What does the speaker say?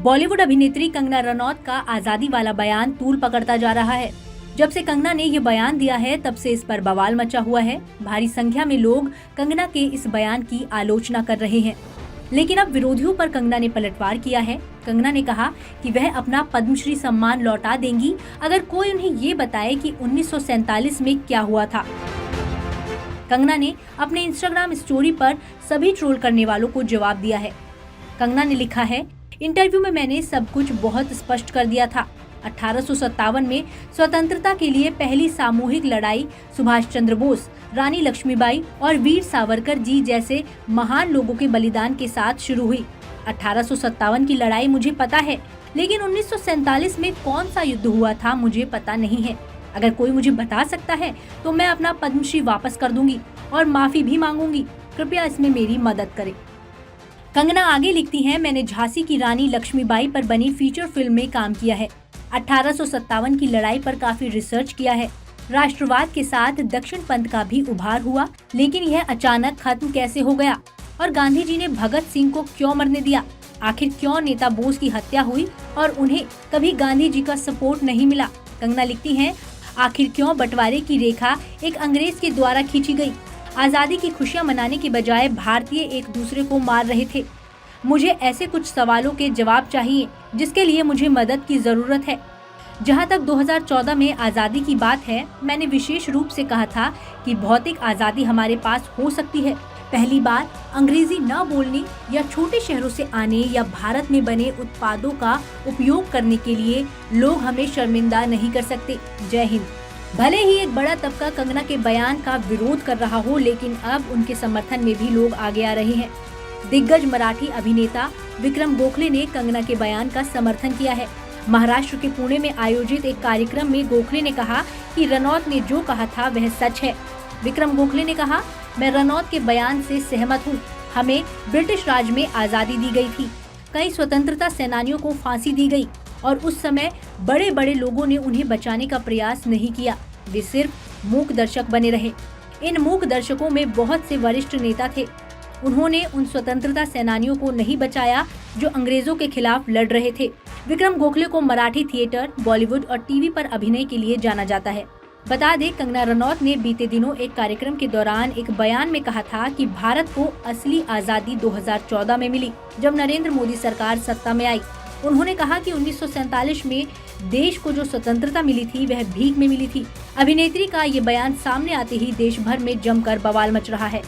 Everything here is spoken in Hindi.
बॉलीवुड अभिनेत्री कंगना रनौत का आजादी वाला बयान तूल पकड़ता जा रहा है। जब से कंगना ने ये बयान दिया है तब से इस पर बवाल मचा हुआ है। भारी संख्या में लोग कंगना के इस बयान की आलोचना कर रहे हैं, लेकिन अब विरोधियों पर कंगना ने पलटवार किया है। कंगना ने कहा कि वह अपना पद्मश्री सम्मान लौटा देंगी अगर कोई उन्हें ये बताए कि 1947 में क्या हुआ था। कंगना ने अपने इंस्टाग्राम स्टोरी पर सभी ट्रोल करने वालों को जवाब दिया है। कंगना ने लिखा है, इंटरव्यू में मैंने सब कुछ बहुत स्पष्ट कर दिया था। 1857 में स्वतंत्रता के लिए पहली सामूहिक लड़ाई सुभाष चंद्र बोस, रानी लक्ष्मीबाई और वीर सावरकर जी जैसे महान लोगों के बलिदान के साथ शुरू हुई। 1857 की लड़ाई मुझे पता है, लेकिन 1947 में कौन सा युद्ध हुआ था मुझे पता नहीं है। अगर कोई मुझे बता सकता है तो मैं अपना पद्मश्री वापस कर दूंगी और माफी भी मांगूंगी। कृपया इसमें मेरी मदद करें। कंगना आगे लिखती हैं, मैंने झांसी की रानी लक्ष्मीबाई पर बनी फीचर फिल्म में काम किया है। 1857 की लड़ाई पर काफी रिसर्च किया है। राष्ट्रवाद के साथ दक्षिण पंथ का भी उभार हुआ, लेकिन यह अचानक खत्म कैसे हो गया और गांधी जी ने भगत सिंह को क्यों मरने दिया? आखिर क्यों नेता बोस की हत्या हुई और उन्हें कभी गांधी जी का सपोर्ट नहीं मिला? कंगना लिखती हैं, आखिर क्यों बंटवारे की रेखा एक अंग्रेज के द्वारा खींची गई? आजादी की खुशियां मनाने के बजाय भारतीय एक दूसरे को मार रहे थे। मुझे ऐसे कुछ सवालों के जवाब चाहिए जिसके लिए मुझे मदद की जरूरत है। जहां तक 2014 में आजादी की बात है, मैंने विशेष रूप से कहा था कि भौतिक आजादी हमारे पास हो सकती है। पहली बार अंग्रेजी न बोलने या छोटे शहरों से आने या भारत में बने उत्पादों का उपयोग करने के लिए लोग हमें शर्मिंदा नहीं कर सकते। जय हिंद। भले ही एक बड़ा तबका कंगना के बयान का विरोध कर रहा हो, लेकिन अब उनके समर्थन में भी लोग आगे आ रहे हैं। दिग्गज मराठी अभिनेता विक्रम गोखले ने कंगना के बयान का समर्थन किया है। महाराष्ट्र के पुणे में आयोजित एक कार्यक्रम में गोखले ने कहा कि रनौत ने जो कहा था वह सच है। विक्रम गोखले ने कहा, मैं रनौत के बयान से सहमत हूँ। हमें ब्रिटिश राज में आजादी दी गई थी, कई स्वतंत्रता सेनानियों को फांसी दी गई और उस समय बड़े बड़े लोगों ने उन्हें बचाने का प्रयास नहीं किया। वे सिर्फ मूक दर्शक बने रहे। इन मूक दर्शकों में बहुत से वरिष्ठ नेता थे। उन्होंने उन स्वतंत्रता सेनानियों को नहीं बचाया जो अंग्रेजों के खिलाफ लड़ रहे थे। विक्रम गोखले को मराठी थिएटर, बॉलीवुड और टीवी पर अभिनय के लिए जाना जाता है। बता दें, कंगना रनौत ने बीते दिनों एक कार्यक्रम के दौरान एक बयान में कहा था कि भारत को असली आजादी 2014 में मिली, जब नरेंद्र मोदी सरकार सत्ता में आई। उन्होंने कहा कि 1947 में देश को जो स्वतंत्रता मिली थी वह भीख में मिली थी। अभिनेत्री का ये बयान सामने आते ही देश भर में जमकर बवाल मच रहा है।